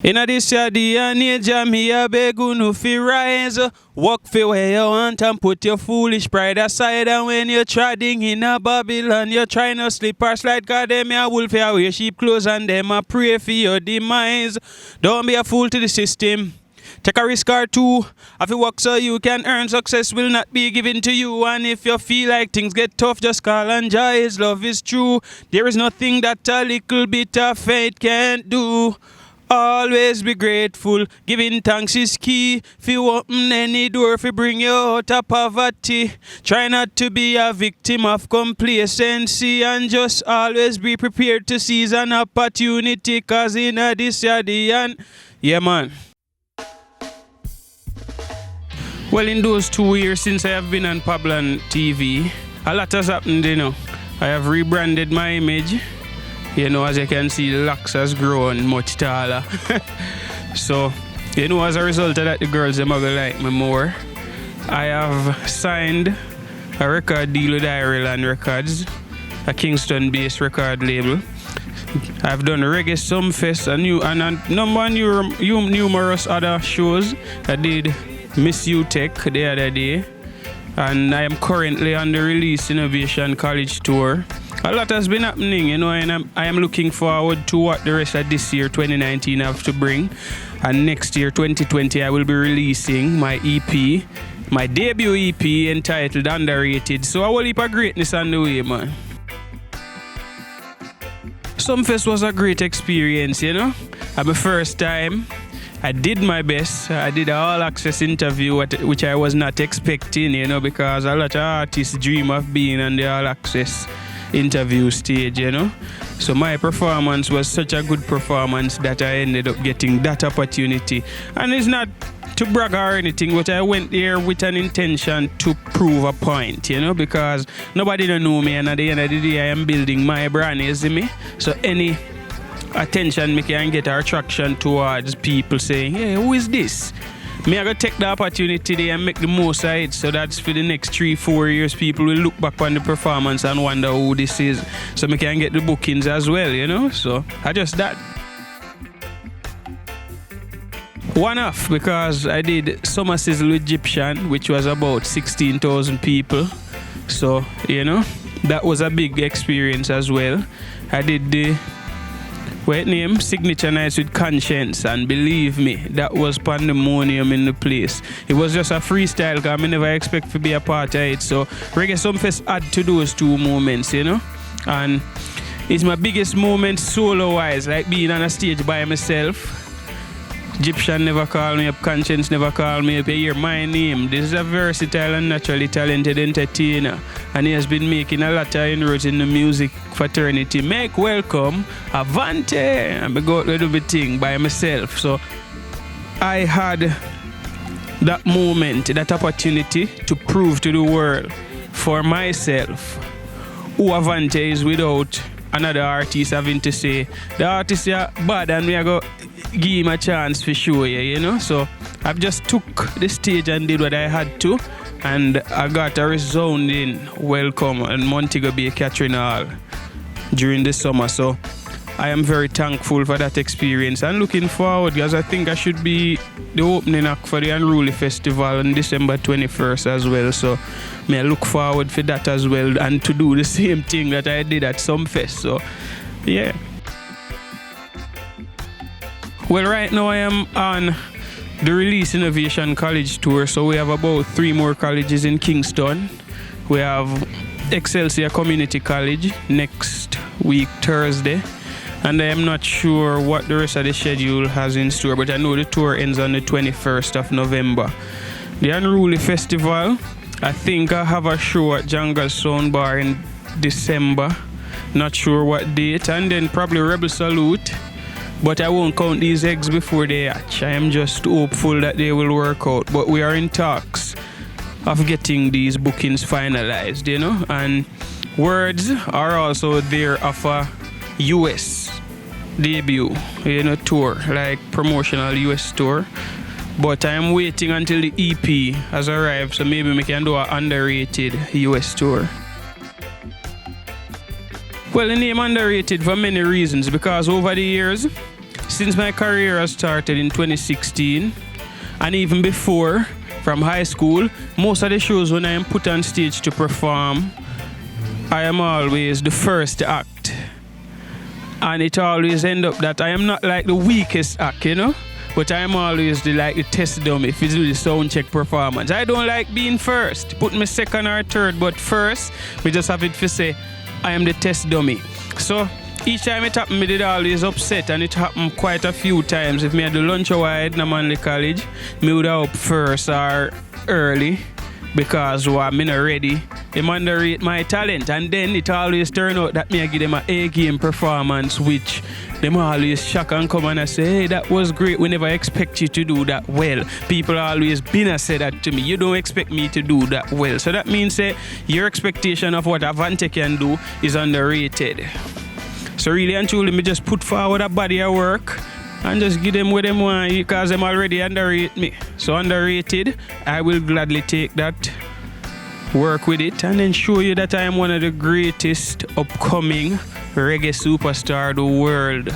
Inna this year, the age, me a beg you fi rise. Walk fi where you want and put your foolish pride aside. And when you're treading in a Babylon, you're trying to slip or slide. Cause them a wolf a wear sheep clothes and them a pray for your demise. Don't be a fool to the system. Take a risk or two. If you work so you can earn, success will not be given to you. And if you feel like things get tough, just call on Jah. His love is true. There is nothing that a little bit of faith can't do. Always be grateful, giving thanks is key. If you open any door, if you bring you out of poverty. Try not to be a victim of complacency and just always be prepared to seize an opportunity. Cause in this year, the end, yeah man. Well, in those 2 years since I have been on Pablonn TV, a lot has happened, you know. I have rebranded my image. You know, as you can see, the locks has grown much taller. So, you know, as a result of that, the girls, them are gonna like me more. I have signed a record deal with Ireland Records, a Kingston-based record label. I've done Reggae Sumfest and numerous other shows. I did Miss UTech the other day. And I am currently on the Release Innovation College Tour. A lot has been happening, you know, and I am looking forward to what the rest of this year, 2019, have to bring. And next year, 2020, I will be releasing my EP, my debut EP entitled Underrated. So a whole heap of greatness on the way, man. Sumfest was a great experience, you know. At my first time, I did my best. I did an all-access interview, which I was not expecting, you know, because a lot of artists dream of being on the all-access interview stage, you know. So my performance was such a good performance that I ended up getting that opportunity. And it's not to brag or anything, but I went there with an intention to prove a point, you know, because nobody don't know me, and at the end of the day, I am building my brand, you see me? So any attention me can get or attraction towards people saying, hey, who is this? Me I gotta take the opportunity there and make the most of it. So that's for the next 3-4 years, people will look back on the performance and wonder who this is. So me can get the bookings as well, you know. So I just that. One off because I did Summer Sizzle with Egyptian, which was about 16,000 people. So, you know, that was a big experience as well. I did the Signature Nights with Conscience, and believe me, that was pandemonium in the place. It was just a freestyle because I never expect to be a part of it. So Reggae Sumfest add to those two moments, you know. And it's my biggest moment solo-wise, like being on a stage by myself. Egyptian never called me up, Conscience never called me up. You hear my name. This is a versatile and naturally talented entertainer, and he has been making a lot of inroads in the music fraternity. Make welcome Avante, and I go to do the thing by myself. So I had that moment, that opportunity to prove to the world for myself who Avante is without another artist having to say the artist is bad and we are going to give him a chance for sure, you know. So I've just took the stage and did what I had to, and I got a resounding welcome in Montego Bay Catherine Hall during the summer. So I am very thankful for that experience and looking forward, because I think I should be the opening act for the Unruly Festival on December 21st as well. So may I look forward for that as well, and to do the same thing that I did at Sumfest. So yeah. Well, right now I am on the Release Innovation College Tour. So we have about 3 more colleges in Kingston. We have Excelsior Community College next week, Thursday. And I am not sure what the rest of the schedule has in store, but I know the tour ends on the 21st of November. The Unruly Festival, I think I have a show at Jungle Sound Bar in December. Not sure what date. And then probably Rebel Salute. But I won't count these eggs before they hatch. I am just hopeful that they will work out. But we are in talks of getting these bookings finalized, you know. And words are also there of a US debut, you know, tour, like promotional US tour. But I'm waiting until the EP has arrived, so maybe we can do an underrated US tour. Well, the name underrated for many reasons, because over the years since my career has started in 2016, and even before, from high school, most of the shows when I am put on stage to perform, I am always the first to act. And it always ends up that I am not like the weakest act, you know? But I am always the test dummy if it's do the sound check performance. I don't like being first. Put me second or third, but first, we just have it for say, I am the test dummy. So each time it happened, me did always upset, and it happened quite a few times. If me had the lunch hour at Manly College, me would have up first or early because me not ready. They underrate my talent, and then it always turn out that me I give them an A-game performance, which them always shock and come and I say, hey, that was great. We never expect you to do that well. People always been and say that to me. You don't expect me to do that well. So that means your expectation of what Avante can do is underrated. So really and truly, me just put forward a body of work and just give them what them want because them already underrate me. So underrated, I will gladly take that, work with it, and then show you that I am one of the greatest upcoming reggae superstar the world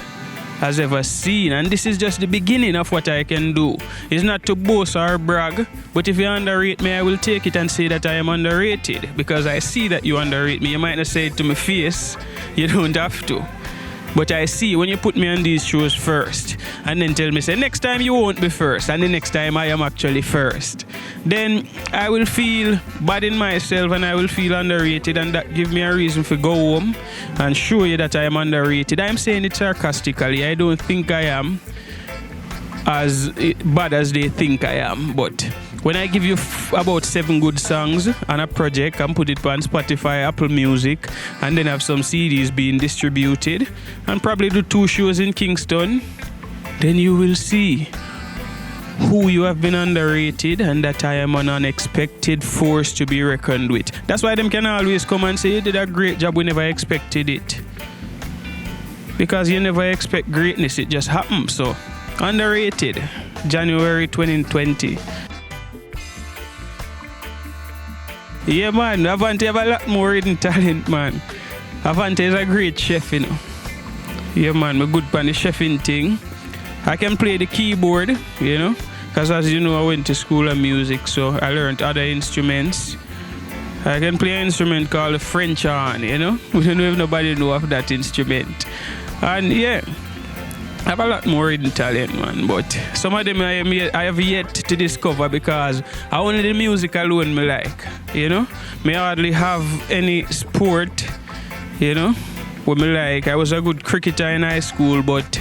has ever seen. And this is just the beginning of what I can do. It's not to boast or brag, but if you underrate me, I will take it and say that I am underrated because I see that you underrate me. You might not say it to my face, you don't have to. But I see when you put me on these shows first and then tell me, say, next time you won't be first and the next time I am actually first, then I will feel bad in myself and I will feel underrated, and that give me a reason to go home and show you that I am underrated. I'm saying it sarcastically. I don't think I am as bad as they think I am, but when I give you about 7 good songs on a project and put it on Spotify, Apple Music, and then have some CDs being distributed, and probably do 2 shows in Kingston, then you will see who you have been underrated and that I am an unexpected force to be reckoned with. That's why them can always come and say, you did a great job, we never expected it. Because you never expect greatness, it just happens. So, underrated, January 2020. Yeah, man, Avante have a lot more hidden talent, man. Avante is a great chef, you know. Yeah, man, I'm good on the chefing thing. I can play the keyboard, you know, because as you know, I went to school of music, so I learned other instruments. I can play an instrument called the French horn, you know. We don't know if nobody know of that instrument. And yeah, I have a lot more hidden talent, man, but some of them I have yet to discover because only the music alone me like, you know. Me hardly have any sport, you know, what me like. I was a good cricketer in high school, but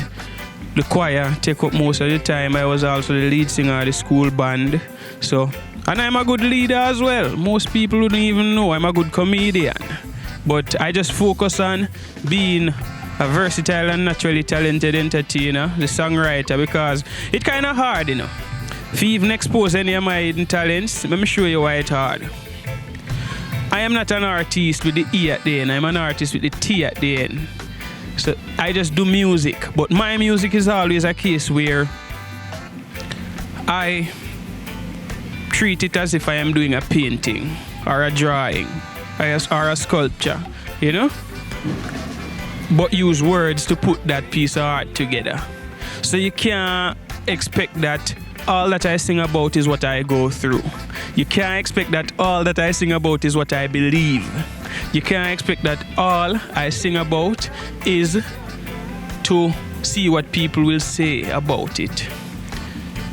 the choir take up most of the time. I was also the lead singer of the school band, so, and I'm a good leader as well. Most people wouldn't even know I'm a good comedian, but I just focus on being a versatile and naturally talented entertainer, the songwriter, because it's kind of hard, you know. If you even expose any of my hidden talents, let me show you why it's hard. I am not an artist with the E at the end, I'm an artist with the T at the end. So I just do music, but my music is always a case where I treat it as if I am doing a painting or a drawing or a sculpture, you know? But use words to put that piece of art together. So you can't expect that all that I sing about is what I go through. You can't expect that all that I sing about is what I believe. You can't expect that all I sing about is to see what people will say about it.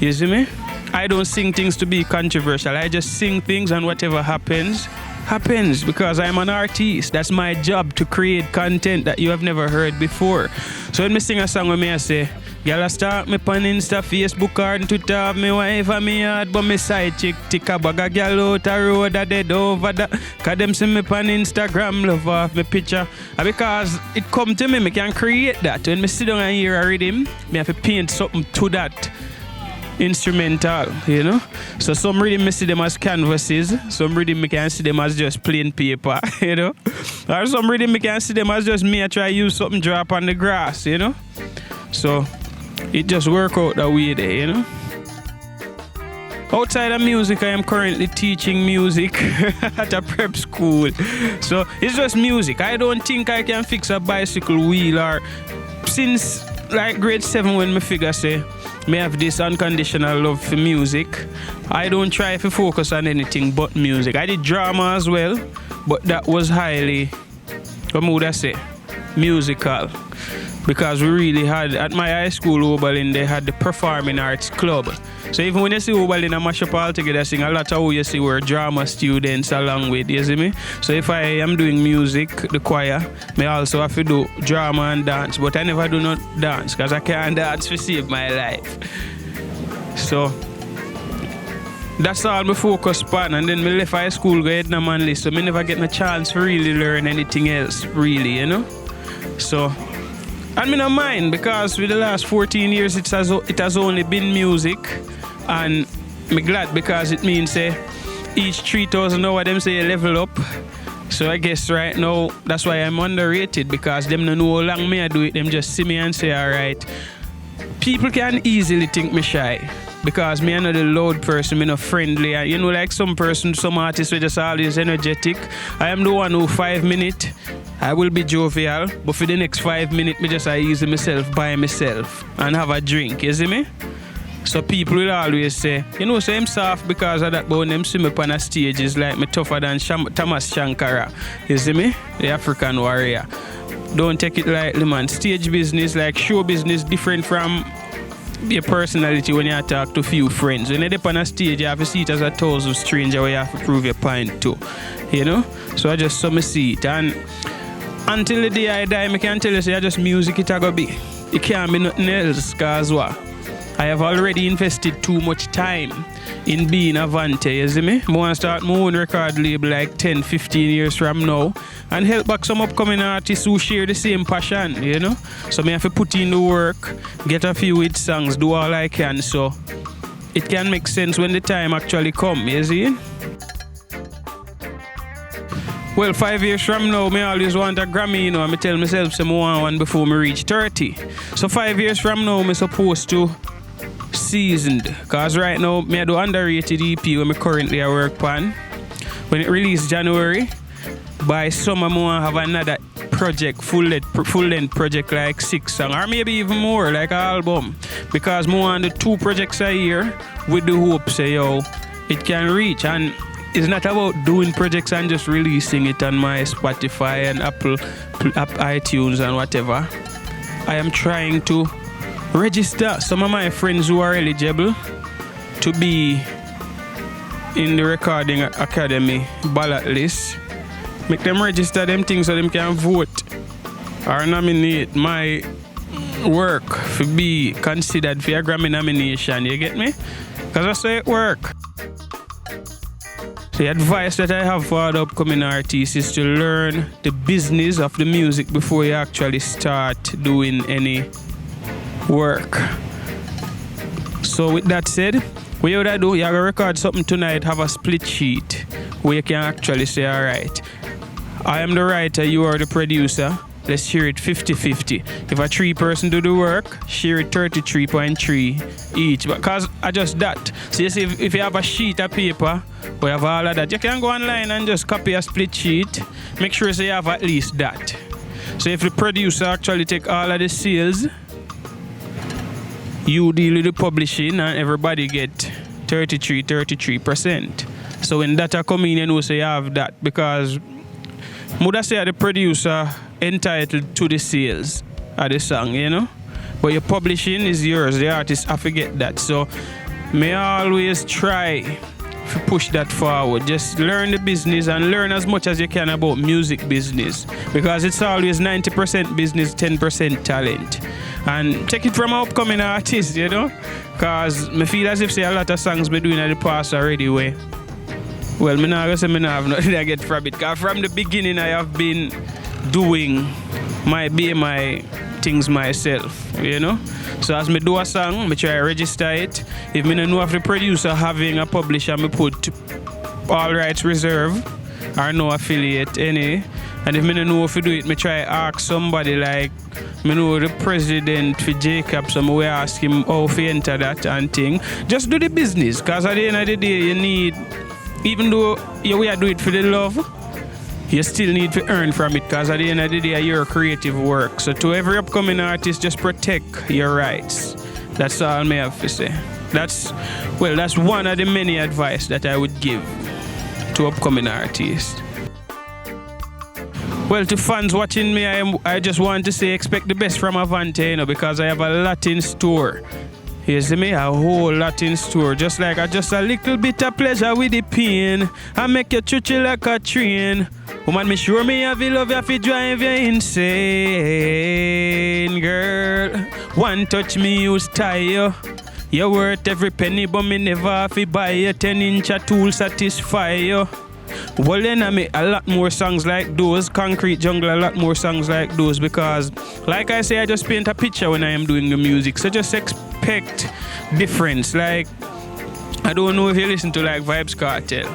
You see me? I don't sing things to be controversial. I just sing things, and whatever happens because I'm an artist. That's my job, to create content that you have never heard before. So when I sing a song with me, I say, girl, I start me on Insta, Facebook, or Twitter, have me wife and me heart, but me side chick, tick a bag a girl out a road, a dead over that. Cause them see me on Instagram, love off me picture. And because it come to me can create that. When me sit down and hear a rhythm, me have to paint something to that instrumental, you know. So some rhythm me see them as canvases, some rhythm me can see them as just plain paper, you know. Or some rhythm me can see them as just me I try use something drop on the grass, you know. So it just work out that way there, you know. Outside of music, I am currently teaching music at a prep school. So it's just music. I don't think I can fix a bicycle wheel, or since like grade 7 when me figure say me have this unconditional love for music, I don't try to focus on anything but music. I did drama as well, but that was highly, what would I say, musical. Because we really had, at my high school, Oberlin, they had the performing arts club. So even when you see Oberlin and mash up all together, sing a lot of who you see were drama students along with, you see me? So if I am doing music, the choir, me also have to do drama and dance, but I never do not dance because I can't dance to save my life. So that's all me focus on, and then me left high school, go ahead and Manly, so me never get a chance to really learn anything else, really, you know? So, and me not mind, because with the last 14 years it has only been music, and me glad because it means each 3,000 hours them say level up. So I guess right now that's why I'm underrated, because them don't know how long me I do it, them just see me and say alright. People can easily think me shy, because me I'm not a loud person, me not friendly, and you know, like some artists were just always energetic. I am the one who 5 minutes I will be jovial, but for the next 5 minutes, me just easy myself by myself and have a drink, you see me? So people will always say, you know, so I'm soft because of that, but when them see me on a stage, it's like me tougher than Thomas Shankara, you see me? The African warrior. Don't take it lightly, man. Stage business, like show business, different from your personality when you talk to few friends. When you're on a stage, you have to see it as a thousand stranger where you have to prove your point to, you know? So I just saw me see it, and until the day I die, I can tell you, say, just music it a go be. It can't be nothing else, cause what? I have already invested too much time in being Avante, you see me? I want to start my own record label like 10, 15 years from now and help back some upcoming artists who share the same passion, you know? So I have to put in the work, get a few hit songs, do all I can, so it can make sense when the time actually comes, you see? Well, 5 years from now, I always want a Grammy, you know, and I tell myself I want one before I reach 30. So 5 years from now, I'm supposed to seasoned. Because right now, I do underrated EP when I currently work on. When it released January, by summer, I want to have another project, full-length project like 6 songs, or maybe even more, like an album. Because I want the 2 projects a year with the hope, say, yo, it can reach. And it's not about doing projects and just releasing it on my Spotify and Apple iTunes and whatever. I am trying to register some of my friends who are eligible to be in the Recording Academy ballot list. Make them register them things so them can vote or nominate my work to be considered for a Grammy nomination. You get me? Because I say it work. The advice that I have for the upcoming artists is to learn the business of the music before you actually start doing any work. So with that said, what you gotta do, you gotta record something tonight, have a split sheet where you can actually say, alright, I am the writer, you are the producer, let's share it 50-50. If a 3-person do the work, share it 33.3 each. Because I just that. So you see, if you have a sheet of paper, we have all of that, you can go online and just copy a split sheet. Make sure so you have at least that. So if the producer actually take all of the sales, you deal with the publishing and everybody get 33%. So when data come in, you know, so you have that. Because Muda say the producer entitled to the sales of the song, you know? But your publishing is yours, the artist, I forget that. So may always try to push that forward. Just learn the business and learn as much as you can about music business, because it's always 90% business, 10% talent. And take it from an upcoming artist, you know, because I feel as if say a lot of songs me doing in the past already way. Well, me not gonna say me not have nothing I get from it, because from the beginning I have been doing my things myself, you know. So as me do a song, me try to register it. If me don't know if the producer having a publisher, me put all rights reserved or no affiliate any. And if me don't know if to do it, me try to ask somebody like, me know the president for Jacob, so me ask him how to enter that and thing. Just do the business, because at the end of the day, you need, even though you do it for the love, you still need to earn from it, because at the end of the day, you're a creative work. So to every upcoming artist, just protect your rights. That's all I have to say. That's one of the many advice that I would give to upcoming artists. Well, to fans watching me, I just want to say expect the best from Avante, you know, because I have a lot in store. You see me? A whole lot in store. Just like just a little bit of pleasure with the pain. I make you chuchi like a train. Woman, me sure me have you love you fi drive you insane, girl. One touch me use tie you. You're worth every penny, but me never have to buy you. 10-inch tool satisfy you. Well, then I make a lot more songs like those. Concrete Jungle, a lot more songs like those, because, like I say, I just paint a picture when I am doing the music. So just expect difference. Like, I don't know if you listen to like Vybz Kartel.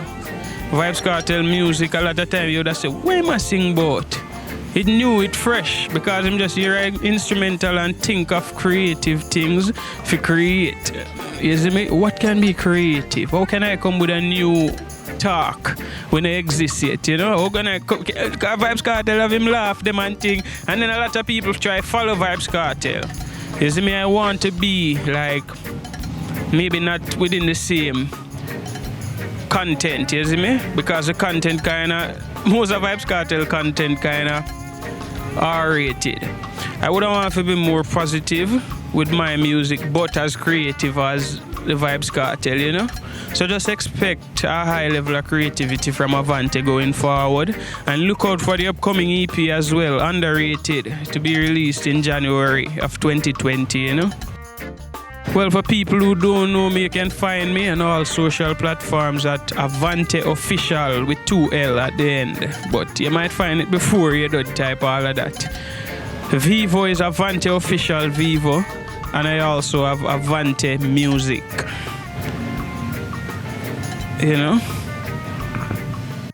Vybz Kartel music, a lot of time you just say, where am I sing about? It new, it fresh, because I'm just hear instrumental and think of creative things to create. You see me? What can be creative? How can I come with a new talk when it exists yet, you know? How can I Vybz Kartel have him laugh them and thing, and then a lot of people try follow Vybz Kartel. You see me? I want to be like maybe not within the same content, you see me? Because the content most of Vybz Kartel content R-rated. I would want to be more positive with my music, but as creative as the Vybz Kartel, you know? So just expect a high level of creativity from Avante going forward, and look out for the upcoming EP as well, Underrated, to be released in January of 2020, you know? Well, for people who don't know me, you can find me on all social platforms at Avante Official with 2L at the end. But you might find it before you don't type all of that. Vivo is Avante Official Vivo, and I also have Avante Music. You know?